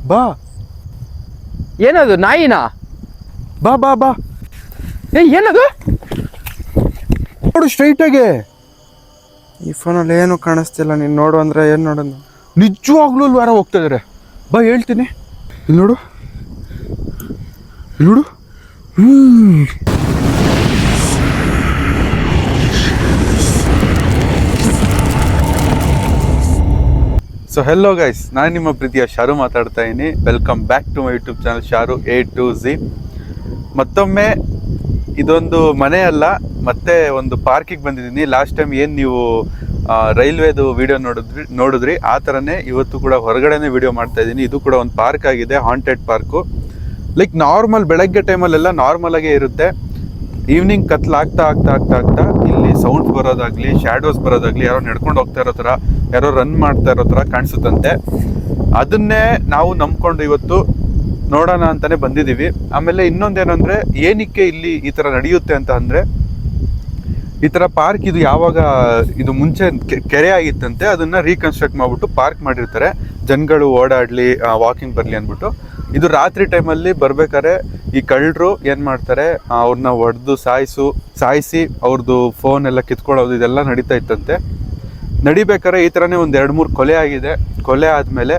ಬಾ. ಏನದು ನಾಯಿನಾ? ಬಾ ಬಾ ಬಾ. ಏನದು? ನೋಡು ಸ್ಟ್ರೈಟಾಗೆ. ಈ ಫೋನಲ್ಲಿ ಏನು ಕಾಣಿಸ್ತಿಲ್ಲ. ನೀನು ನೋಡು ಅಂದ್ರೆ ಏನು ನೋಡೋದು? ನಿಜವಾಗ್ಲೂ ಅಲ್ಲಿ ಯಾರೋ ಹೋಗ್ತಾ ಇದಾರೆ. ಬಾ ಹೇಳ್ತೀನಿ. ಇಲ್ಲಿ ನೋಡು, ಇಲ್ಲಿ ನೋಡು. ಸೊ ಹೆಲೋ ಗೈಸ್, ನಾನು ನಿಮ್ಮ ಪ್ರೀತಿಯ ಶಾರು ಮಾತಾಡ್ತಾ ಇದ್ದೀನಿ. Welcome back to my YouTube channel Sharu A to Z. ಮತ್ತೊಮ್ಮೆ ಇದೊಂದು ಮನೆ ಅಲ್ಲ, ಮತ್ತೆ ಒಂದು ಪಾರ್ಕಿಗೆ ಬಂದಿದ್ದೀನಿ. ಲಾಸ್ಟ್ ಟೈಮ್ ಏನು ನೀವು ರೈಲ್ವೇದು ವಿಡಿಯೋ ನೋಡಿದ್ರಿ ಆ ಥರನೇ ಇವತ್ತು ಕೂಡ ಹೊರಗಡೆನೇ ವಿಡಿಯೋ ಮಾಡ್ತಾ ಇದ್ದೀನಿ. ಇದು ಕೂಡ ಒಂದು ಪಾರ್ಕ್ ಆಗಿದೆ, ಹಾಂಟೆಡ್ ಪಾರ್ಕು. ಲೈಕ್ ನಾರ್ಮಲ್ ಬೆಳಗ್ಗೆ ಟೈಮಲ್ಲೆಲ್ಲ ನಾರ್ಮಲ್ ಆಗೇ ಇರುತ್ತೆ. ಈವ್ನಿಂಗ್ ಕತ್ಲಾಗ್ತಾ ಆಗ್ತಾ ಆಗ್ತಾ ಆಗ್ತಾ ಇಲ್ಲಿ ಸೌಂಡ್ಸ್ ಬರೋದಾಗ್ಲಿ, ಶ್ಯಾಡೋಸ್ ಬರೋದಾಗ್ಲಿ, ಯಾರೋ ನಡ್ಕೊಂಡು ಹೋಗ್ತಾ ಇರೋ ಥರ, ಯಾರೋ ರನ್ ಮಾಡ್ತಾ ಇರೋ ಥರ ಕಾಣಿಸುತ್ತಂತೆ. ಅದನ್ನೇ ನಾವು ನಂಬ್ಕೊಂಡು ಇವತ್ತು ನೋಡೋಣ ಅಂತಾನೆ ಬಂದಿದ್ದೀವಿ. ಆಮೇಲೆ ಇನ್ನೊಂದೇನಂದ್ರೆ, ಏನಕ್ಕೆ ಇಲ್ಲಿ ಈ ಥರ ನಡೆಯುತ್ತೆ ಅಂತ ಅಂದರೆ, ಈ ಥರ ಪಾರ್ಕ್ ಇದು ಯಾವಾಗ ಇದು ಮುಂಚೆ ಕೆರೆ ಆಗಿತ್ತಂತೆ, ಅದನ್ನು ರೀಕನ್ಸ್ಟ್ರಕ್ಟ್ ಮಾಡಿಬಿಟ್ಟು ಪಾರ್ಕ್ ಮಾಡಿರ್ತಾರೆ, ಜನಗಳು ಓಡಾಡಲಿ, ವಾಕಿಂಗ್ ಬರಲಿ ಅಂದ್ಬಿಟ್ಟು. ಇದು ರಾತ್ರಿ ಟೈಮಲ್ಲಿ ಬರ್ಬೇಕಾದ್ರೆ ಈ ಕಳ್ಳರು ಏನು ಮಾಡ್ತಾರೆ, ಅವ್ರನ್ನ ಹೊಡೆದು ಸಾಯಿಸಿ ಅವ್ರದ್ದು ಫೋನ್ ಎಲ್ಲ ಕಿತ್ಕೊಳ್ಳೋದು ಇದೆಲ್ಲ ನಡೀತಾ ಇತ್ತಂತೆ. ನಡಿಬೇಕಾದ್ರೆ ಈ ಥರನೇ ಒಂದು 2-3 ಕೊಲೆ ಆಗಿದೆ. ಕೊಲೆ ಆದಮೇಲೆ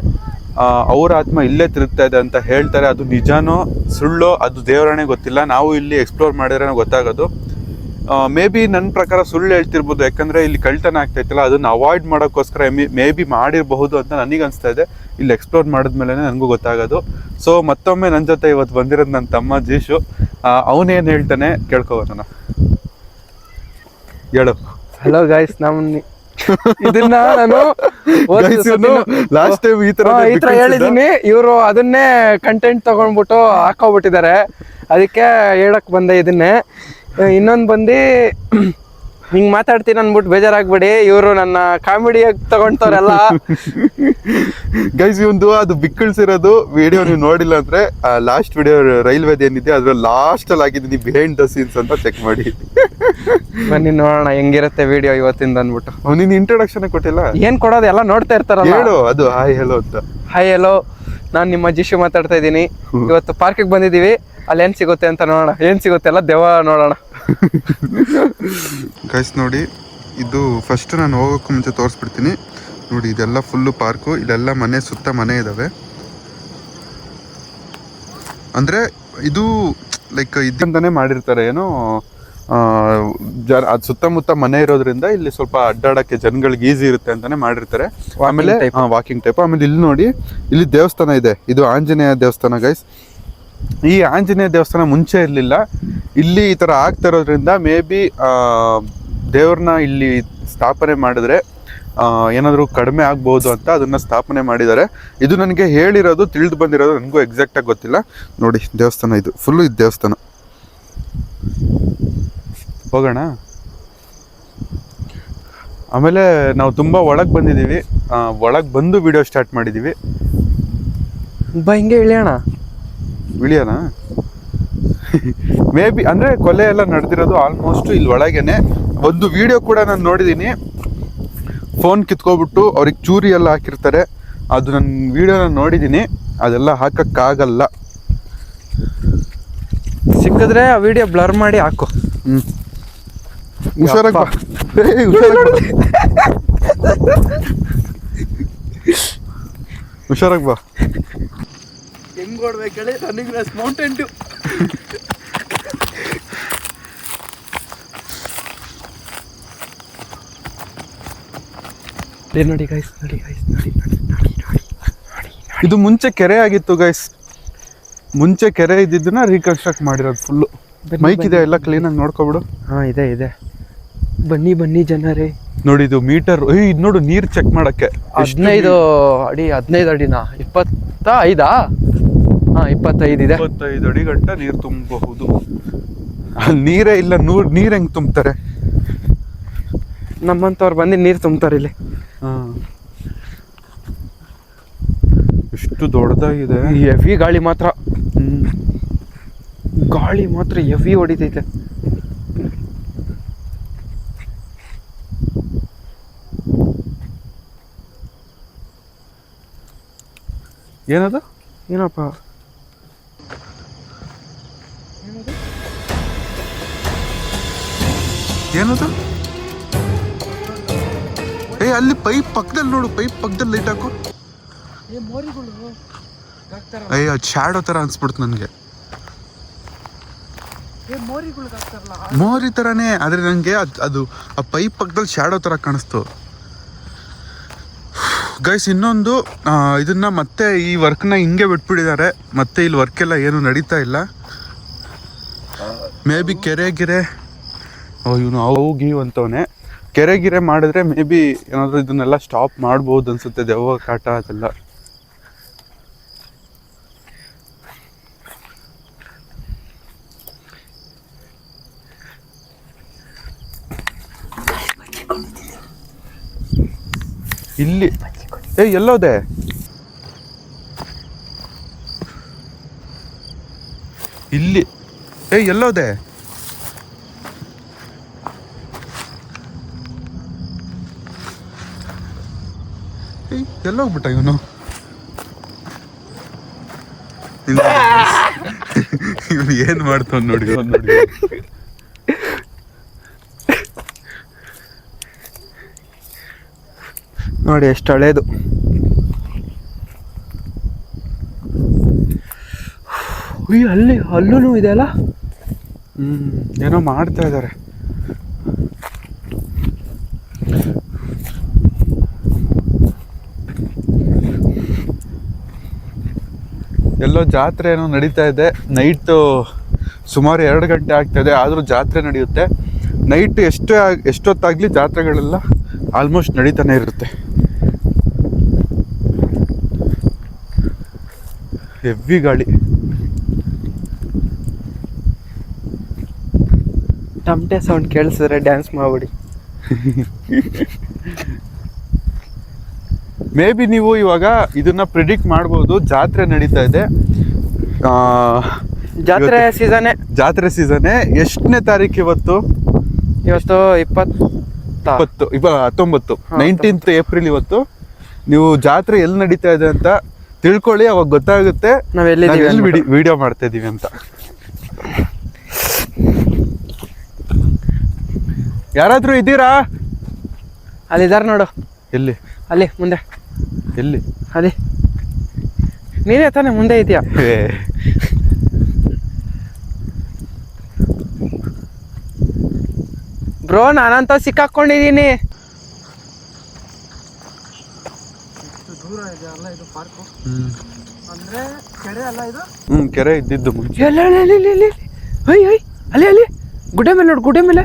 ಅವ್ರ ಆತ್ಮ ಇಲ್ಲೇ ತಿರುಗ್ತಾ ಇದೆ ಅಂತ ಹೇಳ್ತಾರೆ. ಅದು ನಿಜಾನೋ ಸುಳ್ಳೋ ಅದು ದೇವರಣೆ ಗೊತ್ತಿಲ್ಲ. ನಾವು ಇಲ್ಲಿ ಎಕ್ಸ್ಪ್ಲೋರ್ ಮಾಡಿದ್ರೆ ಗೊತ್ತಾಗೋದು. ಮೇ ಬಿ ನನ್ನ ಪ್ರಕಾರ ಸುಳ್ಳು ಹೇಳ್ತಿರ್ಬೋದು, ಯಾಕಂದರೆ ಇಲ್ಲಿ ಕಳ್ತನ ಆಗ್ತಾಯಿತ್ತಲ್ಲ, ಅದನ್ನು ಅವಾಯ್ಡ್ ಮಾಡೋಕ್ಕೋಸ್ಕರ ಮೇ ಬಿ ಮಾಡಿರಬಹುದು ಅಂತ ನನಗೆ ಅನಿಸ್ತಾ ಇದೆ. ಇಲ್ಲಿ ಎಕ್ಸ್ಪ್ಲೋರ್ ಮಾಡಿದ್ಮೇಲೆ ನನಗೂ ಗೊತ್ತಾಗೋದು. ಸೊ ಮತ್ತೊಮ್ಮೆ ನನ್ನ ಜೊತೆ ಇವತ್ತು ಬಂದಿರೋದು ನನ್ನ ತಮ್ಮ ಜೀಶು. ಅವನೇನು ಹೇಳ್ತಾನೆ ಕೇಳ್ಕೊಬೋಣ. ಹೇಳು. ಹಲೋ ಗೈಸ್, ಇದನ್ನ ನಾನು ಲಾಸ್ಟ್ ಟೈಮ್ ಈ ತರ ಹೇಳಿದೀನಿ. ಇವರು ಅದನ್ನೇ ಕಂಟೆಂಟ್ ತಗೊಂಡ್ಬಿಟ್ಟು ಹಾಕೋಬಿಟ್ಟಿದ್ದಾರೆ. ಅದಕ್ಕೆ ಹೇಳಕ್ ಬಂದೆ ಇದನ್ನೇ. ಇನ್ನೊಂದು ಬಂದು ಹಿಂಗ್ ಮಾತಾಡ್ತೀನಿ ಅಂದ್ಬಿಟ್ಟು ಬೇಜಾರಾಗ್ಬೇಡಿ, ಇವರು ನನ್ನ ಕಾಮಿಡಿಯಾಗಿ ತಗೊಂತವ್ರೆಲ್ಲ. ಗೈಸ್, ಒಂದು ಅದು ಬಿಕ್ಕಳಿಸಿರೋದು ವಿಡಿಯೋ ನೀವು ನೋಡಿಲ್ಲ ಅಂದ್ರೆ ಲಾಸ್ಟ್ ವಿಡಿಯೋ ರೈಲ್ವೇದ್ ಏನಿದೆ ಅದ್ರ ಲಾಸ್ಟ್ ಅಲ್ಲಿ ಆಗಿದ್ದೀನಿ, ಬಿಹೈಂಡ್ ದ ಸೀನ್ಸ್ ಅಂತ ಚೆಕ್ ಮಾಡಿ. ಬನ್ನಿ ನೋಡೋಣ ಹೆಂಗಿರುತ್ತೆ ವಿಡಿಯೋ ಇವತ್ತಿಂದ ಅಂದ್ಬಿಟ್ಟು. ನೀನ್ ಇಂಟ್ರೊಡಕ್ಷನ್ ಕೊಟ್ಟಿಲ್ಲ. ಏನ್ ಕೊಡೋದು ಎಲ್ಲ ನೋಡ್ತಾ ಇರ್ತಾರಲ್ಲ. ಹೇಳು ಅದು ಹಾಯ್ ಹೆಲೋ ಅಂತ. ಹಾಯ್ ಹೆಲೋ, ನಾನು ನಿಮ್ಮ ಜಿಶು ಮಾತಾಡ್ತಾ ಇದ್ದೀನಿ. ಇವತ್ತು ಪಾರ್ಕಿಗೆ ಬಂದಿದ್ದೀವಿ. ಅಲ್ಲಿ ಏನ್ ಸಿಗುತ್ತೆ ಅಂತ ನೋಡೋಣ. ಏನ್ ಸಿಗುತ್ತೆ ಎಲ್ಲ ದೆವ್ವ ನೋಡೋಣ. ಗೈಸ್ ನೋಡಿ, ಇದು ಫಸ್ಟ್ ನಾನು ಹೋಗೋಕ್ಕೂ ಮುಂಚೆ ತೋರಿಸ್ಬಿಡ್ತೀನಿ. ನೋಡಿ, ಇದೆಲ್ಲ ಫುಲ್ಲು ಪಾರ್ಕು. ಇಲ್ಲೆಲ್ಲ ಮನೆ ಸುತ್ತ ಮನೆ ಇದ್ದಾವೆ. ಅಂದರೆ ಇದು ಲೈಕ್ ಇದಂತಾನೆ ಮಾಡಿರ್ತಾರೆ, ಏನೋ ಅದು ಸುತ್ತಮುತ್ತ ಮನೆ ಇರೋದ್ರಿಂದ ಇಲ್ಲಿ ಸ್ವಲ್ಪ ಅಡ್ಡಾಡಕ್ಕೆ ಜನಗಳಿಗೆ ಈಸಿ ಇರುತ್ತೆ ಅಂತಾನೆ ಮಾಡಿರ್ತಾರೆ. ಆಮೇಲೆ ವಾಕಿಂಗ್ ಟೈಪ್. ಆಮೇಲೆ ಇಲ್ಲಿ ನೋಡಿ, ಇಲ್ಲಿ ದೇವಸ್ಥಾನ ಇದೆ. ಇದು ಆಂಜನೇಯ ದೇವಸ್ಥಾನ ಗೈಸ್. ಈ ಆಂಜನೇಯ ದೇವಸ್ಥಾನ ಮುಂಚೆ ಇರಲಿಲ್ಲ. ಇಲ್ಲಿ ಈ ಥರ ಆಗ್ತಾ ಇರೋದ್ರಿಂದ ಮೇ ಬಿ ದೇವ್ರನ್ನ ಇಲ್ಲಿ ಸ್ಥಾಪನೆ ಮಾಡಿದ್ರೆ ಏನಾದರೂ ಕಡಿಮೆ ಆಗ್ಬೋದು ಅಂತ ಅದನ್ನು ಸ್ಥಾಪನೆ ಮಾಡಿದ್ದಾರೆ. ಇದು ನನಗೆ ಹೇಳಿರೋದು, ತಿಳಿದು ಬಂದಿರೋದು, ನನಗೂ ಎಕ್ಸಾಕ್ಟಾಗಿ ಗೊತ್ತಿಲ್ಲ. ನೋಡಿ ದೇವಸ್ಥಾನ, ಇದು ಫುಲ್ಲು ಇದು ದೇವಸ್ಥಾನ. ಹೋಗೋಣ. ಆಮೇಲೆ ನಾವು ತುಂಬ ಒಳಗೆ ಬಂದಿದ್ದೀವಿ. ಒಳಗೆ ಬಂದು ವಿಡಿಯೋ ಸ್ಟಾರ್ಟ್ ಮಾಡಿದ್ದೀವಿ. ಹಿಂಗೆ ಇಳಿಯೋಣ. ಮೇ ಬಿ ಅಂದರೆ ಕೊಲೆ ಎಲ್ಲ ನಡೆದಿರೋದು ಆಲ್ಮೋಸ್ಟ್ ಇಲ್ಲಿ ಒಳಗೇನೆ. ಒಂದು ವಿಡಿಯೋ ಕೂಡ ನಾನು ನೋಡಿದ್ದೀನಿ, ಫೋನ್ ಕಿತ್ಕೊಬಿಟ್ಟು ಅವ್ರಿಗೆ ಚೂರಿ ಎಲ್ಲ ಹಾಕಿರ್ತಾರೆ. ಅದು ನನ್ನ ವಿಡಿಯೋನ ನೋಡಿದ್ದೀನಿ. ಅದೆಲ್ಲ ಹಾಕಕ್ಕಾಗಲ್ಲ. ಸಿಕ್ಕಿದ್ರೆ ಆ ವಿಡಿಯೋ ಬ್ಲರ್ ಮಾಡಿ ಹಾಕು. ಹುಷಾರಾಗಿ ಬಾ, ಹುಷಾರಾಗಿ ಬಾ. ಹೆಂಗ್ ಓಡ್ಬೇಕೇಳಿ ರನ್ನಿಂಗ್ ರೇಸ್ ಮೌಂಟೇನ್ ಡ್ಯೂ. ನೋಡಿ ಗೈಸ್, ನೋಡಿ. ಇದು ಮುಂಚೆ ಕೆರೆ ಆಗಿತ್ತು ಗೈಸ್. ಮುಂಚೆ ಕೆರೆ ಇದ್ದಿದ್ದನ್ನ ರೀಕನ್ಸ್ಟ್ರಕ್ಟ್ ಮಾಡಿರೋದು ಫುಲ್ಲು. ಮೈಕ್ ಇದೆ, ಎಲ್ಲ ಕ್ಲೀನಾಗಿ ನೋಡ್ಕೊಬಿಡು. ಇದೆ. ಬನ್ನಿ ಜನರೇ. ನೋಡಿ, ಇದು ಮೀಟರ್. ಇದು ನೋಡು, ನೀರು ಚೆಕ್ ಮಾಡಕ್ಕೆ 15 ಅಡಿನಾ? 25? 25 ಇದೆ. 25 ಅಡಿ ಗಂಟ ನೀರು ತುಂಬಬಹುದು. ಅಲ್ಲಿ ನೀರೇ ಇಲ್ಲ, ನೀರು ಹೆಂಗ್ ತುಂಬ್ತಾರೆ? ನಮ್ಮಂತವ್ರು ಬಂದು ನೀರು ತುಂಬ್ತಾರೆ ಇಲ್ಲಿ. ಎಷ್ಟು ದೊಡ್ಡದಾಗಿದೆ. ಹೆವಿ ಗಾಳಿ ಮಾತ್ರ ಹೆವಿ ಹೊಡಿತೈತೆ. ಏನದು? ಏನಪ್ಪ ಏನದು? ಏ ಅಲ್ಲಿ ಪೈಪ್ ಪಕ್ಕದಲ್ಲಿ ನೋಡು, ಪೈಪ್ ಪಕ್ಕದಲ್ಲಿ ಲೈಟ್ ಹಾಕು. ಅಯ್ಯ ಅದು ಶ್ಯಾಡೋ ಥರ ಅನ್ಸ್ಬಿಡ್ತು ನನಗೆ. ಮೋರಿ ಥರನೇ, ಆದರೆ ನನಗೆ ಅದು ಆ ಪೈಪ್ ಪಕ್ಕದಲ್ಲಿ ಶ್ಯಾಡೋ ಥರ ಕಾಣಿಸ್ತು. ಗೈಸ್ ಇನ್ನೊಂದು ಇದನ್ನ ಮತ್ತೆ ಈ ವರ್ಕ್ನ ಹಿಂಗೆ ಬಿಟ್ಬಿಟ್ಟಿದ್ದಾರೆ, ಮತ್ತೆ ಇಲ್ಲಿ ವರ್ಕ್ ಎಲ್ಲ ಏನು ನಡೀತಾ ಇಲ್ಲ. ಮೇ ಬಿ ಕೆರೆ ಗಿರೆ ಇವನು ಅವು ಗೀವ್ ಅಂತವನೆ, ಕೆರೆ ಗಿರೆ ಮಾಡಿದ್ರೆ ಮೇ ಬಿ ಏನಾದರೂ ಇದನ್ನೆಲ್ಲ ಸ್ಟಾಪ್ ಮಾಡ್ಬೋದು ಅನ್ಸುತ್ತೆ, ದೆವ್ವ ಕಾಟ ಅದೆಲ್ಲ. ಇಲ್ಲಿ ಎಲ್ಲೋದೆ? ಇಲ್ಲಿ ಎಲ್ಲೋದೆ? ಎಲ್ಲೋಗ್ಬಿಟ್ಟ ಇವನು? ಇವನು ಏನ್ ಮಾಡ್ತಾವ್ ನೋಡಿ ನೋಡಿ. ನೋಡಿ ಎಷ್ಟು ಹಳೇದು. ಅಲ್ಲಿ ಅಲ್ಲೂ ಇದೆ ಅಲ್ಲ. ಏನೋ ಮಾಡ್ತಾ ಇದ್ದಾರೆ. ಎಲ್ಲೋ ಜಾತ್ರೆ ಏನೋ ನಡೀತಾ ಇದೆ. ನೈಟು ಸುಮಾರು 2 ಗಂಟೆ ಆಗ್ತಾಯಿದೆ, ಆದರೂ ಜಾತ್ರೆ ನಡೆಯುತ್ತೆ. ನೈಟ್ ಎಷ್ಟೊತ್ತಾಗಲಿ ಜಾತ್ರೆಗಳೆಲ್ಲ ಆಲ್ಮೋಸ್ಟ್ ನಡೀತಾನೆ ಇರುತ್ತೆ. ಹೆವಿ ಗಾಳಿ. ಟಮಟೆ ಸೌಂಡ್ ಕೇಳಿಸಿದ್ರೆ ಡ್ಯಾನ್ಸ್ ಮಾಡ್ಬಿಡಿ. ಮೇ ಬಿ ನೀವು ಇವಾಗ ಇದನ್ನ ಪ್ರಿಡಿಕ್ಟ್ ಮಾಡ್ಬೋದು. ಜಾತ್ರೆ ನಡೀತಾ ಇದೆ, ಜಾತ್ರೆ ಸೀಸನ್ನೇ. ಜಾತ್ರೆ ಸೀಸನ್ನೇ. ಎಷ್ಟನೇ ತಾರೀಕು ಇವತ್ತು? ಇವತ್ತು 19 19th ಏಪ್ರಿಲ್. ಇವತ್ತು ನೀವು ಜಾತ್ರೆ ಎಲ್ಲಿ ನಡೀತಾ ಇದೆ ಅಂತ ತಿಳ್ಕೊಳ್ಳಿ, ಅವಾಗ ಗೊತ್ತಾಗುತ್ತೆ ನಾವು ಎಲ್ಲಿ ವಿಡಿಯೋ ಮಾಡ್ತಾ ಇದೀವಿ ಅಂತ. ಯಾರಾದ್ರೂ ಇದ್ದೀರಾ? ಅಲ್ಲಿದ್ದಾರೆ ನೋಡು. ಎಲ್ಲಿ? ಅಲ್ಲಿ ಮುಂದೆ. ಎಲ್ಲಿ? ಅದೇ ನೀನೇ ತಾನೇ ಮುಂದೆ ಇದೆಯಾ? ಬ್ರೋ ನಾನಂತ ಸಿಕ್ಕಾಕೊಂಡಿದ್ದೀನಿ. ದೂರ ಇದೆ ಅಲ್ಲ ಇದು ಪಾರ್ಕು? ಅಂದ್ರೆ ಕೆರೆ ಅಲ್ಲ ಇದು? ಕೆರೆ ಇದ್ದಿದ್ದು ಮುಂಚೆ. ಅಲ್ಲಿ ಅಲ್ಲಿ ಗುಡ್ಡೆ ಮೇಲೆ ನೋಡು, ಗುಡ್ಡೆ ಮೇಲೆ.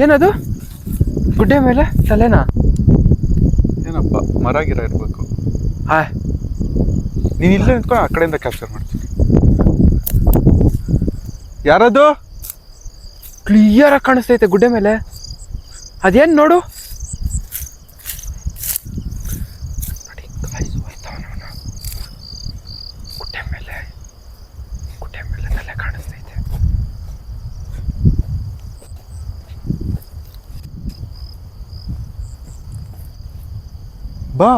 ಏನದು? ಗುಡ್ಡೆ ಮೇಲೆ ತಲೆನಾ? ಏನಪ್ಪ, ಮರ ಗಿರ ಇರ್ಬೇಕು. ನೀನು ಇಲ್ಲೇ ನಿಂತ್ಕೊಂಡು ಆ ಕಡೆಯಿಂದ ಕ್ಯಾಪ್ಚರ್ ಮಾಡ್ತೀನಿ. ಯಾರದು? ಕ್ಲಿಯರ್ ಆಗಿ ಕಾಣಿಸ್ತೈತೆ ಗುಡ್ಡೆ ಮೇಲೆ. ಅದೇನು ನೋಡು. ಗುಡ್ಡೆ ಮೇಲೆ ತಲೆ ಕಾಣಿಸ್ತೈತೆ. ಬಾ.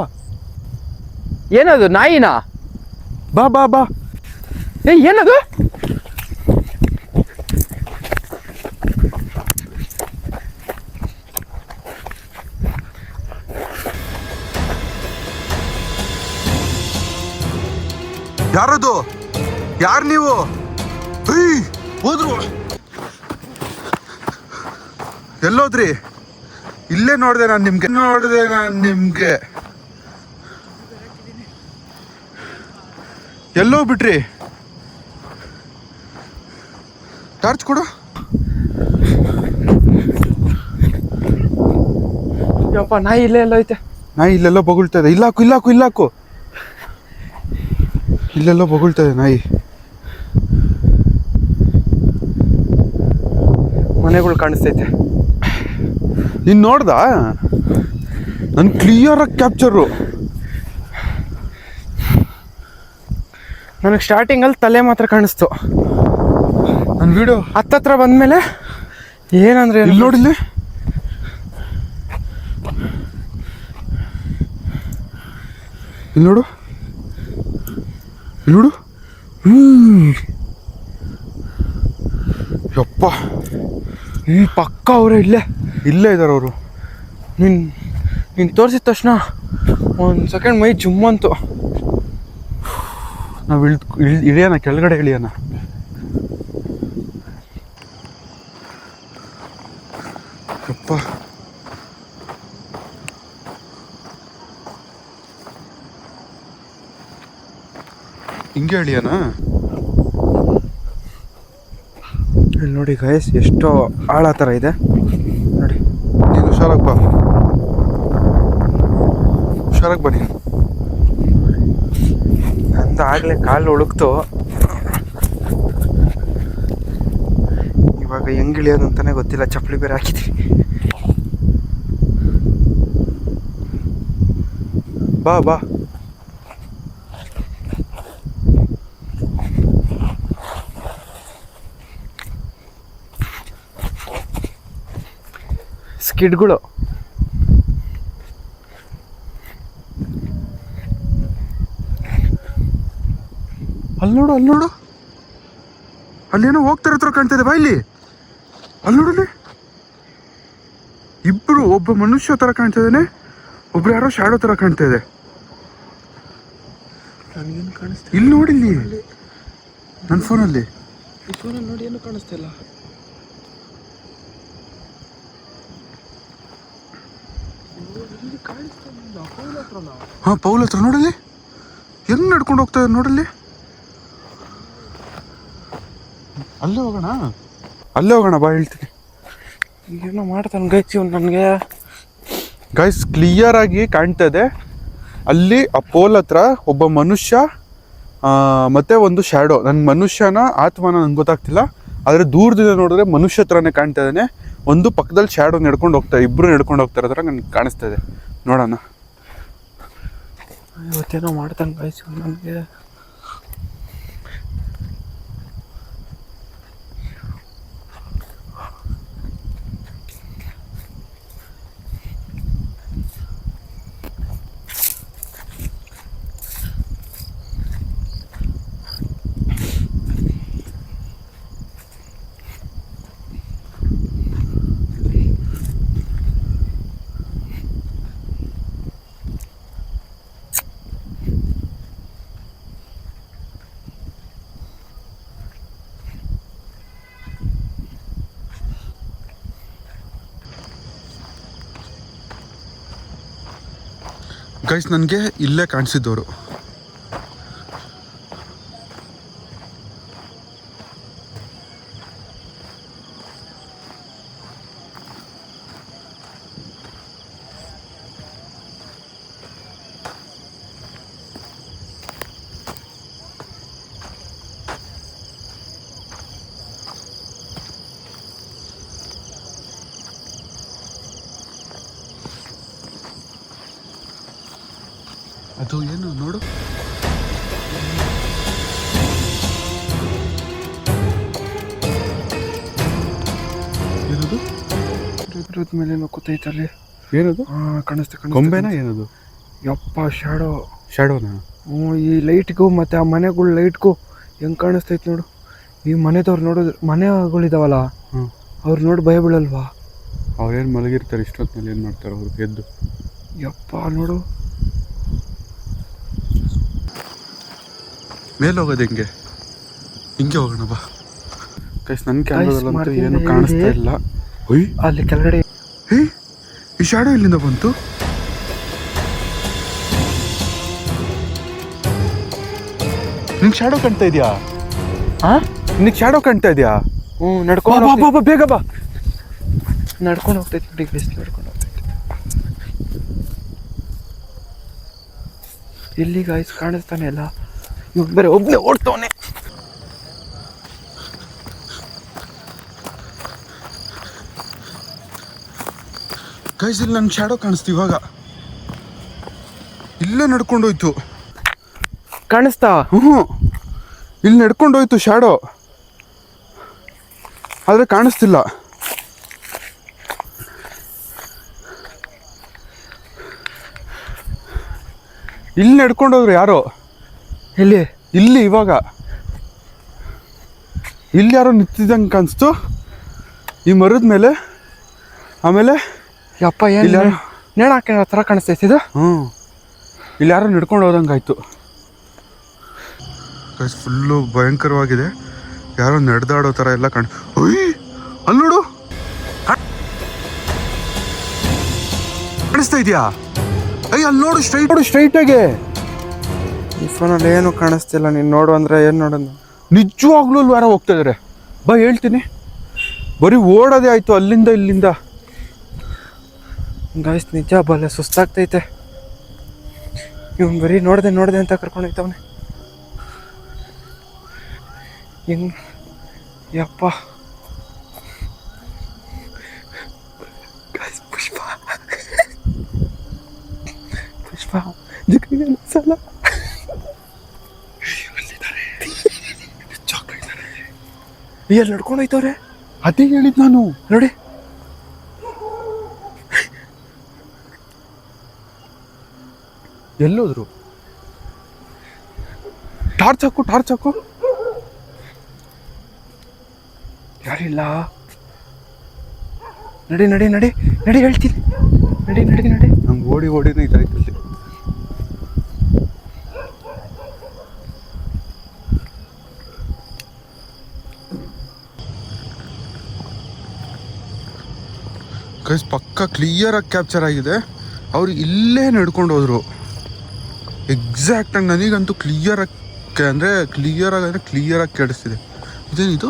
ಏನದು? ನಾಯಿನಾ? ಬಾ ಬಾ ಬಾ. ಏನದು? ಯಾರದು? ಯಾರು ನೀವು? ಹೋದ್ರು. ಎಲ್ಲೋದ್ರಿ? ಇಲ್ಲೇ ನೋಡಿದೆ ನಾನು ನಿಮ್ಗೆ. ಎಲ್ಲೋ ಬಿಟ್ರಿ? ಟಾರ್ಚ್ ಕೊಡು. ಯಪ್ಪ, ನಾಯಿ ಇಲ್ಲೇ ಎಲ್ಲ ಐತೆ. ನಾಯಿ ಇಲ್ಲೆಲ್ಲ ಬೊಗಳ್ತಾ ಇದೆ. ಇಲ್ಲಾಕು. ಇಲ್ಲೆಲ್ಲ ಬೊಗಳ್ತಾ ಇದೆ ನಾಯಿ. ಮನೆಗಳು ಕಾಣಿಸ್ತೈತೆ. ನೀನು ನೋಡ್ದ? ನನ್ ಕ್ಲಿಯರ್ ಆಗಿ ಕ್ಯಾಪ್ಚರು. ನನಗೆ ಸ್ಟಾರ್ಟಿಂಗಲ್ಲಿ ತಲೆ ಮಾತ್ರ ಕಾಣಿಸ್ತು. ನನ್ನ ವಿಡಿಯೋ ಹತ್ತತ್ರ ಬಂದಮೇಲೆ ಏನಂದ್ರೆ ಇಲ್ಲಿ ನೋಡಿಲ್ಲಿ. ಇಲ್ಲಿ ನೋಡು. ನೋಡು. ಯಪ್ಪ, ಪಕ್ಕ ಅವರೇ ಇಲ್ಲೇ ಇದ್ದಾರೆ ಅವರು. ನೀನು ತೋರಿಸಿದ ತಕ್ಷಣ ಒಂದು ಸೆಕೆಂಡ್ ಮೈ ಜುಮ್ ಅಂತು. ನಾವು ಇಳಿಯೋಣ, ಕೆಳಗಡೆ ಇಳಿಯೋಣ. ಯಪ್ಪ, ಹಿಂಗೆ ಇಳಿಯೋಣ. ಇಲ್ಲಿ ನೋಡಿ ಗೈಸ್, ಎಷ್ಟೋ ಆಳ ಥರ ಇದೆ ನೋಡಿ. ನೀನು ಹುಷಾರಾಗಿ ಬಾ, ಹುಷಾರಾಗಿ ಬನ್ನಿ. ನಂದು ಆಗಲೇ ಕಾಲು ಉಳುಕ್ತು. ಇವಾಗ ಹೆಂಗೆ ಇಳಿಯೋದು ಅಂತಲೇ ಗೊತ್ತಿಲ್ಲ. ಚಪ್ಪಲಿ ಬೇರೆ ಹಾಕಿದ್ವಿ. ಬಾ ಬಾ. ಸ್ಕಿಡ್ಗಳು ಅಲ್ಲಿ ನೋಡು, ಅಲ್ಲಿ ನೋಡು, ಅಲ್ಲೇನೋ ಹೋಗ್ತಾರ ಹತ್ರ ಕಾಣ್ತಾ ಇದೆ. ಬಾ ಇಲ್ಲಿ, ಅಲ್ಲಿ ನೋಡಲಿ. ಇಬ್ರು, ಒಬ್ಬ ಮನುಷ್ಯ ತರ ಕಾಣ್ತಾ ಇದ್ದಾನೆ, ಒಬ್ರು ಯಾರೋ ಶಾಡೋ ತರ ಕಾಣ್ತಾ ಇದೆ. ನನಗೇನು ಕಾಣಿಸ್ತಾ ಇಲ್ಲಿ ನೋಡಿಲ್ಲಿ ನನ್ನ ಫೋನಲ್ಲಿ. ಈ ಫೋನಲ್ಲಿ ನೋಡಿ ಏನು ಕಾಣಿಸ್ತಾ ಇಲ್ಲ. ಹಾ, ಪೌಲ್ ಹತ್ರ ನೋಡಲಿ, ಹೆಂಗ್ ನಡ್ಕೊಂಡು ಹೋಗ್ತಾ ಇದ್ದಾರೆ ನೋಡಲ್ಲಿ. ಅಲ್ಲೇ ಹೋಗೋಣ, ಅಲ್ಲೇ ಹೋಗೋಣ, ಬಾ ಹೇಳ್ತೀನಿ. ಏನೋ ಮಾಡ್ತಾನೆ ಗೈಸ್ ಇವ್ನು ನನಗೆ. ಗೈಸ್, ಕ್ಲಿಯರ್ ಆಗಿ ಕಾಣ್ತಾ ಇದೆ. ಅಲ್ಲಿ ಆ ಪೋಲ್ ಹತ್ರ ಒಬ್ಬ ಮನುಷ್ಯ ಮತ್ತೆ ಒಂದು ಶ್ಯಾಡೋ. ನನ್ನ ಮನುಷ್ಯನ ಆತ್ಮನ ನಂಗೆ ಗೊತ್ತಾಗ್ತಿಲ್ಲ, ಆದರೆ ದೂರದಿಂದ ನೋಡಿದ್ರೆ ಮನುಷ್ಯ ಹತ್ರನೇ ಕಾಣ್ತಾ ಇದ್ದಾನೆ. ಒಂದು ಪಕ್ಕದಲ್ಲಿ ಶ್ಯಾಡೋ ನಡ್ಕೊಂಡು ಹೋಗ್ತಾರೆ, ಇಬ್ರು ನಡ್ಕೊಂಡು ಹೋಗ್ತಾರೆ ಥರ ನನಗೆ ಕಾಣಿಸ್ತಾ ಇದೆ. ನೋಡೋಣ. ಇವತ್ತೇನೋ ಮಾಡ್ತಾನೆ ಗೈಸ್ ನನಗೆ. ಗೈಸ್, ನನಗೆ ಇಲ್ಲೇ ಕಾಣಿಸಿದ್ದವರು. ಅದು ಏನು ನೋಡು. ಏನದು? ಇದ್ರದ ಮೇಲೆ ಕೂತೈತಲ್ಲಿ. ಏನದು? ಕಾಣಿಸ್ತಾ ಗೊಂಬೆನಾ ಏನದು? ಯಪ್ಪ, ಶಾಡೋನಾ? ಈ ಲೈಟ್ಗೂ ಮತ್ತು ಆ ಮನೆಗಳ ಲೈಟ್ಗೂ ಹೆಂಗೆ ಕಾಣಿಸ್ತೈತೆ ನೋಡು. ಈ ಮನೆದವ್ರು ನೋಡಿದ್ರೆ, ಮನೆಗಳಿದಾವಲ್ಲ ಅವ್ರು ನೋಡಿ ಭಯ ಬೀಳಲ್ವಾ? ಅವ್ರೇನು ಮಲಗಿರ್ತಾರೆ ಇಷ್ಟೊತ್ತಿನಲ್ಲಿ, ಏನು ಮಾಡ್ತಾರೆ ಅವ್ರು ಎದ್ದು? ಯಪ್ಪ ನೋಡು. ಮೇಲೆ ಹೋಗೋದು ಹೆಂಗೆ? ಹಿಂಗೆ ಹೋಗೋಣ ಬಾ. ಗೈಸ್, ನನ್ನ ಕ್ಯಾಮ್ರಾದಲ್ಲಂತೂ ಏನು ಕಾಣಿಸ್ತಾ ಇಲ್ಲ. ಹೊಯ್, ಅಲ್ಲಿ ಕೆಳಗಡೆ. ಈ ಶಾಡೋ ಇಲ್ಲಿಂದ ಬಂತು? ನಿಂಗೆ ಶಾಡೋ ಕಾಣ್ತಾ ಇದೆಯಾ? ನಿನಗೆ ಶಾಡೋ ಕಾಣ್ತಾ ಇದೆಯಾ? ನಡ್ಕೊಂಡು ಬೇಗ ಬಾ. ನಡ್ಕೊಂಡು ಹೋಗ್ತೈತಿ ನೋಡಿ ಗೈಸ್, ನಡ್ಕೊಂಡು ಹೋಗ್ತೈತಿ. ಎಲ್ಲಿ ಗೈಸ್ ಕಾಣಿಸ್ತಾನೆ ಇಲ್ಲ. ಇವ್ನು ಬೇರೆ ಒಬ್ಬನೇ ಓಡ್ತವನೆ. ಗೈಸ್, ಇಲ್ಲಿ ನನ್ನ ಶಾಡೋ ಕಾಣಿಸ್ತು ಇವಾಗ. ಇಲ್ಲೇ ನಡ್ಕೊಂಡೋಯ್ತು. ಕಾಣಿಸ್ತಾ? ಇಲ್ಲಿ ನಡ್ಕೊಂಡೋಯ್ತು ಶಾಡೋ, ಆದರೆ ಕಾಣಿಸ್ತಿಲ್ಲ. ಇಲ್ಲಿ ನಡ್ಕೊಂಡೋದ್ರು ಯಾರೋ. ಎಲ್ಲಿ? ಇಲ್ಲಿ ಇವಾಗ ಇಲ್ಲಿ ಯಾರೋ ನಿಂತಿದ್ದಂಗೆ ಕಾಣಿಸ್ತು ಈ ಮರದ ಮೇಲೆ. ಆಮೇಲೆ ಯಪ್ಪ ಏನು ನೇಣ ಹಾಕೋ ಥರ ಕಾಣಿಸ್ತೈತಿ ಇದು. ಇಲ್ಲಿ ಯಾರೋ ನಡ್ಕೊಂಡು ಹೋದಂಗಾಯ್ತು. ಫುಲ್ಲು ಭಯಂಕರವಾಗಿದೆ. ಯಾರೋ ನಡೆದಾಡೋ ಥರ ಎಲ್ಲ ಅಲ್ಲಿ ನೋಡು ಕಾಣಿಸ್ತಾ ಇದೆಯಾ? ಅಲ್ಲಿ ನೋಡು ಸ್ಟ್ರೈಟಾಗೆ. ಈ ಫೋನಲ್ಲಿ ಏನು ಕಾಣಿಸ್ತಿಲ್ಲ. ನೀನು ನೋಡು ಅಂದರೆ ಏನು ನೋಡೋದು? ನಿಜವಾಗ್ಲೂ ಅಲ್ಲಿ ಯಾರೋ ಹೋಗ್ತಾ ಇದಾರೆ. ಬಾ ಹೇಳ್ತೀನಿ. ಬರೀ ಓಡೋದೇ ಆಯ್ತು ಅಲ್ಲಿಂದ ಇಲ್ಲಿಂದ. ಗಾಯ್ಸ್ ನಿಜ ಬಲ್ಲ ಸುಸ್ತಾಗ್ತೈತೆ. ಇವ್ನು ಬರೀ ನೋಡ್ದೆ ಅಂತ ಕರ್ಕೊಂಡೋಗ್ತವನೆ. ಹೆಂಗ್ ಯಪ್ಪ. ಗಾಯ್ಸ್ ಪುಷ್ಪ ಸಲ ಎಲ್ಲಿ ನಡ್ಕೊಂಡು ಹೋಯ್ತವ್ರೆ? ಅದೇ ಹೇಳಿದ್ ನಾನು. ನೋಡಿ ಎಲ್ಲೋದ್ರು? ಟಾರ್ಚ್ ಹಾಕು. ಯಾರಿಲ್ಲ. ನಡಿ ಹೇಳ್ತೀನಿ. ನಡಿ. ನಂಗೆ ಓಡಿನೇ ಇದಾಯ್ತು ಅಲ್ಲಿ. ಗೈಸ್ ಪಕ್ಕ ಕ್ಲಿಯರಾಗಿ ಕ್ಯಾಪ್ಚರ್ ಆಗಿದೆ. ಅವ್ರು ಇಲ್ಲೇ ನಡ್ಕೊಂಡು ಹೋದ್ರು ಎಕ್ಸಾಕ್ಟಾಗಿ. ನನಗಂತೂ ಕ್ಲಿಯರಾಗಿ ಕೇಳಿಸ್ತಿದೆ. ಇದೇನಿದು?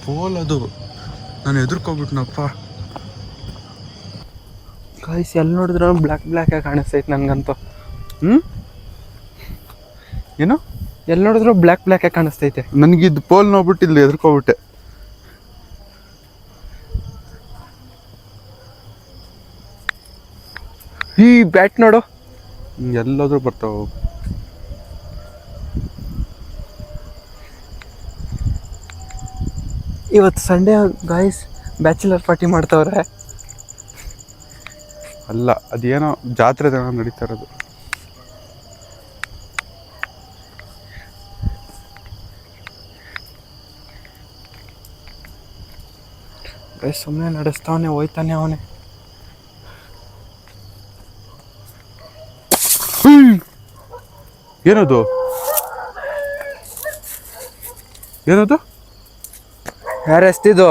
ಬೋಲ್ ಅದು. ನಾನು ಎದುರ್ಕೊಬಿಟ್ನಪ್ಪ. ಗಾಯ್ಸ್ ಎಲ್ಲಿ ನೋಡಿದ್ರು ಬ್ಲ್ಯಾಕ್ ಆಗಿ ಕಾಣಿಸ್ತೈತೆ ನನಗಂತೂ. ಏನು? ಎಲ್ಲಿ ನೋಡಿದ್ರು ಬ್ಲ್ಯಾಕ್ ಆಗಿ ಕಾಣಿಸ್ತೈತೆ. ನನಗಿದ್ದು ಪೋಲ್ ನೋಡ್ಬಿಟ್ಟು ಇಲ್ಲಿ ಎದುರ್ಕೊಬಿಟ್ಟೆ. ಈ ಬ್ಯಾಟ್ ನೋಡು. ಎಲ್ಲಾದ್ರೂ ಬರ್ತಾವ. ಇವತ್ತು ಸಂಡೇ ಗಾಯ್ಸ್ ಬ್ಯಾಚುಲರ್ ಪಾರ್ಟಿ ಮಾಡ್ತಾವ್ರೆ. ಅಲ್ಲ ಅದೇನೋ ಜಾತ್ರೆ ನಡೀತಾ ಇರೋದು. ಗಾಯ್ಸ್ ಸುಮ್ಮನೆ ನಡೆಸ್ತಾವನೆ, ಹೋಯ್ತಾನೆ ಅವನೇ. ಏನದು? ಯಾರು ಎಸ್ತಿದ್ದು?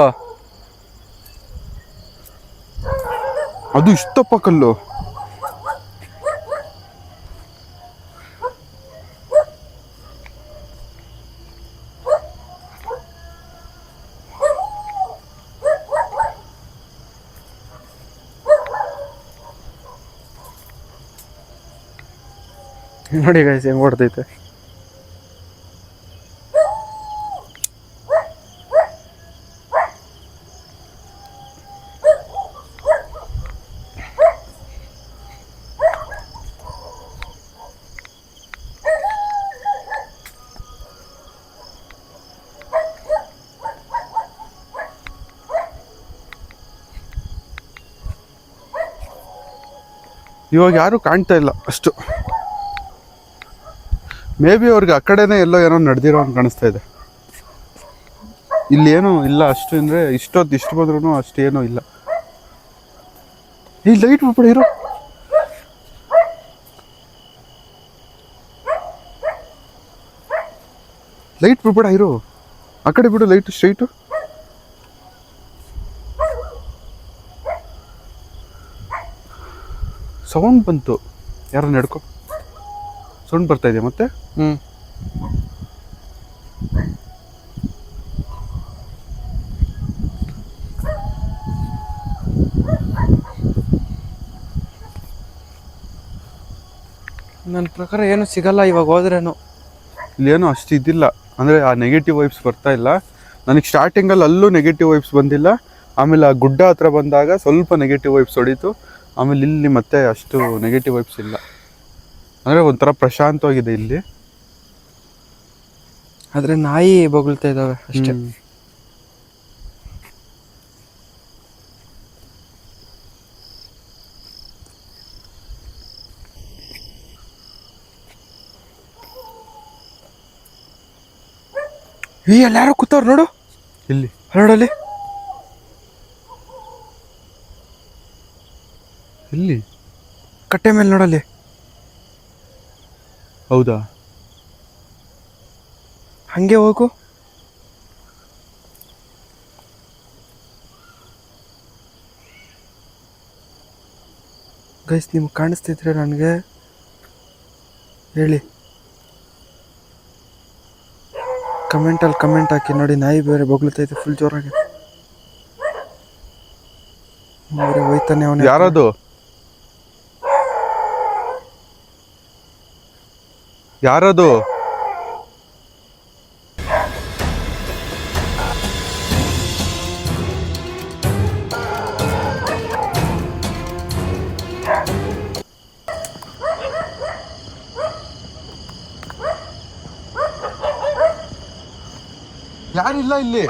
ಅದು ಇಷ್ಟಪ್ಪ ಕಲ್ಲು. ನೋಡಿ ಗೈಸ್ ಹೆಂಗ್ ಓಡ್ತೈತೆ. ಇವಾಗ ಯಾರು ಕಾಣ್ತಾ ಇಲ್ಲ ಅಷ್ಟು. ಮೇ ಬಿ ಅವ್ರಿಗೆ ಆ ಕಡೆನೇ ಎಲ್ಲೋ ಏನೋ ನಡೆದಿರೋ ಅಂತ ಕಾಣಿಸ್ತಾ ಇದೆ. ಇಲ್ಲಿ ಏನೂ ಇಲ್ಲ ಅಷ್ಟು. ಅಂದರೆ ಇಷ್ಟು ಬಂದ್ರೂ ಅಷ್ಟೇನೂ ಇಲ್ಲ. ಈ ಲೈಟ್ ಬಿಟ್ಬಿಡ ಇರೋ. ಲೈಟ್ ಬಿಟ್ಬಿಡ ಇರೋ. ಆ ಕಡೆ ಬಿಡು ಲೈಟ್ ಸ್ಟ್ರೈಟು. ಸೌಂಡ್ ಬಂತು. ಯಾರೋ ನಡ್ಕೊ. ಸೌಂಡ್ ಬರ್ತಾ ಇದೆ ಮತ್ತೆ. ನನ್ನ ಪ್ರಕಾರ ಏನು ಸಿಗಲ್ಲ ಇವಾಗ ಹೋದ್ರೇನು. ಇಲ್ಲೇನೋ ಅಷ್ಟು ಇದಿಲ್ಲ. ಅಂದರೆ ಆ ನೆಗೆಟಿವ್ ವೈಬ್ಸ್ ಬರ್ತಾ ಇಲ್ಲ ನನಗೆ. ಸ್ಟಾರ್ಟಿಂಗಲ್ಲಿ ಅಲ್ಲೂ ನೆಗೆಟಿವ್ ವೈಬ್ಸ್ ಬಂದಿಲ್ಲ. ಆಮೇಲೆ ಆ ಗುಡ್ಡ ಹತ್ರ ಬಂದಾಗ ಸ್ವಲ್ಪ ನೆಗೆಟಿವ್ ವೈಬ್ಸ್ ಹೊಡೀತು. ಆಮೇಲೆ ಇಲ್ಲಿ ಮತ್ತೆ ಅಷ್ಟು ನೆಗೆಟಿವ್ ವೈಬ್ಸ್ ಇಲ್ಲ. ಅಂದರೆ ಒಂಥರ ಪ್ರಶಾಂತವಾಗಿದೆ ಇಲ್ಲಿ. ಆದರೆ ನಾಯಿ ಬೊಗಳ್ತಾ ಇದ್ದಾವೆ ಅಷ್ಟೇ. ಅಲ್ಲಿ ಯಾರೋ ಕೂತವ್ರು ನೋಡು, ಇಲ್ಲಿ ನೋಡಲ್ಲಿ. ಇಲ್ಲಿ ಕಟ್ಟೆ ಮೇಲೆ ನೋಡಲ್ಲಿ. ಹೌದಾ? ಹಂಗೆ ಹೋಗು. ಗೈಸ್, ನಿಮ್ಗೆ ಕಾಣಿಸ್ತಿದ್ರೆ ನನಗೆ ಹೇಳಿ, ಕಮೆಂಟಲ್ಲಿ ಕಮೆಂಟ್ ಹಾಕಿ. ನೋಡಿ, ನಾಯಿ ಬೇರೆ ಬೊಗಳ್ತೈತೆ ಫುಲ್ ಜೋರಾಗಿ. ಬೇರೆ ಹೋಯ್ತಾನೆ ಅವನು. ಯಾರದು? ಯಾರದು? ಯಾರಿಲ್ಲ ಇಲ್ಲಿ.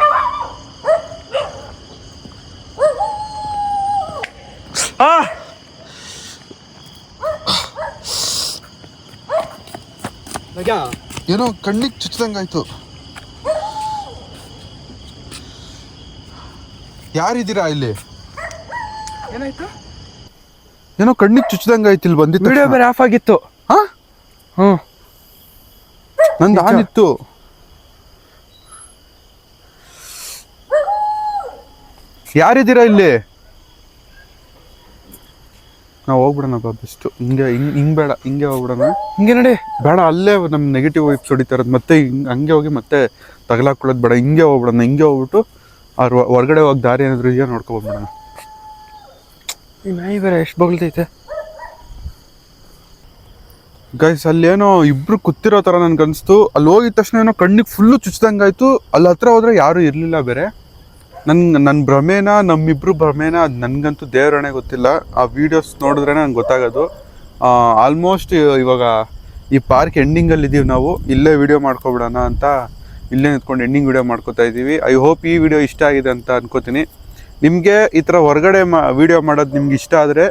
ಏನೋ ಕಣ್ಣಿಗೆ ಚುಚ್ಚದಂಗಾಯ್ತು. ಯಾರಿದ್ದೀರಾ ಇಲ್ಲಿ? ಏನಾಯ್ತು? ಏನೋ ಕಣ್ಣಿಗೆ ಚುಚ್ಚದಂಗಾಯ್ತು ಇಲ್ಲಿ ಬಂದಿತ್ತು. ವಿಡಿಯೋ ಬೇರೆ ಆಫ್ ಆಗಿತ್ತು. ನಂದು ಆನ್ ಇತ್ತು. ಯಾರಿದ್ದೀರಾ ಇಲ್ಲಿ? ನಾವು ಹೋಗ್ಬಿಡೋಣ ಬೆಸ್ಟ್. ಹಿಂಗೆ ಬೇಡ, ಹಿಂಗೆ ಹೋಗ್ಬಿಡೋಣ. ಹಿಂಗೆ ನೋಡಿ, ಬೇಡ, ಅಲ್ಲೇ ನಮ್ಮ ನೆಗೆಟಿವ್ ವೈಬ್ಸ್ ಹೊಡಿತಾ ಇರೋದು. ಮತ್ತೆ ಹಂಗೆ ಹೋಗಿ ಮತ್ತೆ ತಗಲಾಕೊಳ್ಳೋದು ಬೇಡ. ಹಿಂಗೆ ಹೋಗ್ಬಿಡೋಣ. ಹಿಂಗೆ ಹೋಗ್ಬಿಟ್ಟು ಅವ್ರು ಹೊರಗಡೆ ಹೋಗಿ ದಾರಿ ಏನಾದ್ರು ಇದೆಯಾ ನೋಡ್ಕೊಬೋದ್ಬಿಡೋಣ. ಈ ನಾಯಿ ಬೇರೆ ಎಷ್ಟು ಬೊಗಳ್ತೈತೆ. ಗೈಸ್, ಅಲ್ಲಿ ಏನೋ ಇಬ್ರು ಕೂತಿರೋ ಥರ ನನ್ಗೆ ಅನಿಸ್ತು. ಅಲ್ಲಿ ಹೋಗಿದ ತಕ್ಷಣ ಏನೋ ಕಣ್ಣಿಗೆ ಫುಲ್ಲು ಚುಚ್ಚಿದಂಗಾಯ್ತು. ಅಲ್ಲಿ ಹತ್ರ ಹೋದ್ರೆ ಯಾರೂ ಇರಲಿಲ್ಲ ಬೇರೆ. ನನ್ನ ಭ್ರಮೇನ, ನಮ್ಮಿಬ್ರು ಭ್ರಮೇನ, ಅದು ನನಗಂತೂ ದೇವರಣೆ ಗೊತ್ತಿಲ್ಲ. ಆ ವೀಡಿಯೋಸ್ ನೋಡಿದ್ರೆ ನಂಗೆ ಗೊತ್ತಾಗೋದು. ಆಲ್ಮೋಸ್ಟ್ ಇವಾಗ ಈ ಪಾರ್ಕ್ ಎಂಡಿಂಗಲ್ಲಿ ಇದ್ದೀವಿ ನಾವು. ಇಲ್ಲೇ ವೀಡಿಯೋ ಮಾಡ್ಕೊಬಿಡೋಣ ಅಂತ ಇಲ್ಲೇ ನಿಂತ್ಕೊಂಡು ಎಂಡಿಂಗ್ ವೀಡಿಯೋ ಮಾಡ್ಕೋತಾ ಇದ್ದೀವಿ. ಐ ಹೋಪ್ ಈ ವಿಡಿಯೋ ಇಷ್ಟ ಆಗಿದೆ ಅಂತ ಅನ್ಕೋತೀನಿ. ನಿಮಗೆ ಈ ಥರ ಹೊರಗಡೆ ವೀಡಿಯೋ ಮಾಡೋದು ನಿಮ್ಗೆ ಇಷ್ಟ ಆದರೆ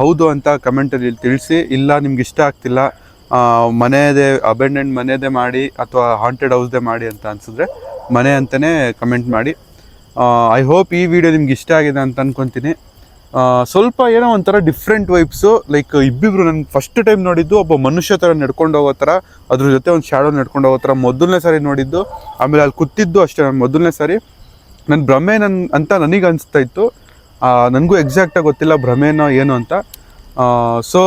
ಹೌದು ಅಂತ ಕಮೆಂಟಲ್ಲಿ ತಿಳಿಸಿ. ಇಲ್ಲ ನಿಮ್ಗೆ ಇಷ್ಟ ಆಗ್ತಿಲ್ಲ, ಮನೆಯದೇ ಅಬೆಂಡೆಂಟ್ ಮನೆಯದೇ ಮಾಡಿ ಅಥವಾ ಹಾಂಟೆಡ್ ಹೌಸ್ದೇ ಮಾಡಿ ಅಂತ ಅನಿಸಿದ್ರೆ ಮನೆ ಅಂತಲೇ ಕಮೆಂಟ್ ಮಾಡಿ. ಐ ಹೋಪ್ ಈ ವಿಡಿಯೋ ನಿಮ್ಗೆ ಇಷ್ಟ ಆಗಿದೆ ಅಂತ ಅನ್ಕೊತೀನಿ. ಸ್ವಲ್ಪ ಏನೋ ಒಂಥರ ಡಿಫ್ರೆಂಟ್ ವೈಬ್ಸು. ಲೈಕ್ ಇಬ್ಬಿಬ್ರು ನನಗೆ ಫಸ್ಟ್ ಟೈಮ್ ನೋಡಿದ್ದು ಒಬ್ಬ ಮನುಷ್ಯ ಥರ ನಡ್ಕೊಂಡು ಹೋಗೋ ಥರ, ಅದ್ರ ಜೊತೆ ಒಂದು ಶ್ಯಾಡೋ ನಡ್ಕೊಂಡು ಹೋಗೋ ಥರ ಮೊದಲನೇ ಸಾರಿ ನೋಡಿದ್ದು. ಆಮೇಲೆ ಅಲ್ಲಿ ಕೂತಿದ್ದು ಅಷ್ಟೇ ನಾನು ಮೊದಲನೇ ಸಾರಿ. ನನ್ನ ಭ್ರಮೆ ಅಂತ ನನಗೆ ಅನಿಸ್ತಾ ಇತ್ತು. ನನಗೂ ಎಕ್ಸಾಕ್ಟಾಗಿ ಗೊತ್ತಿಲ್ಲ ಭ್ರಮೇನೋ ಏನು ಅಂತ. ಸೊ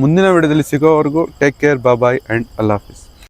ಮುಂದಿನ ವಿಡಿಯೋದಲ್ಲಿ ಸಿಗೋವರೆಗೂ ಟೇಕ್ ಕೇರ್, ಬಾಯ್ ಆ್ಯಂಡ್ ಅಲ್ಲಾ ಹಾಫಿಸ್.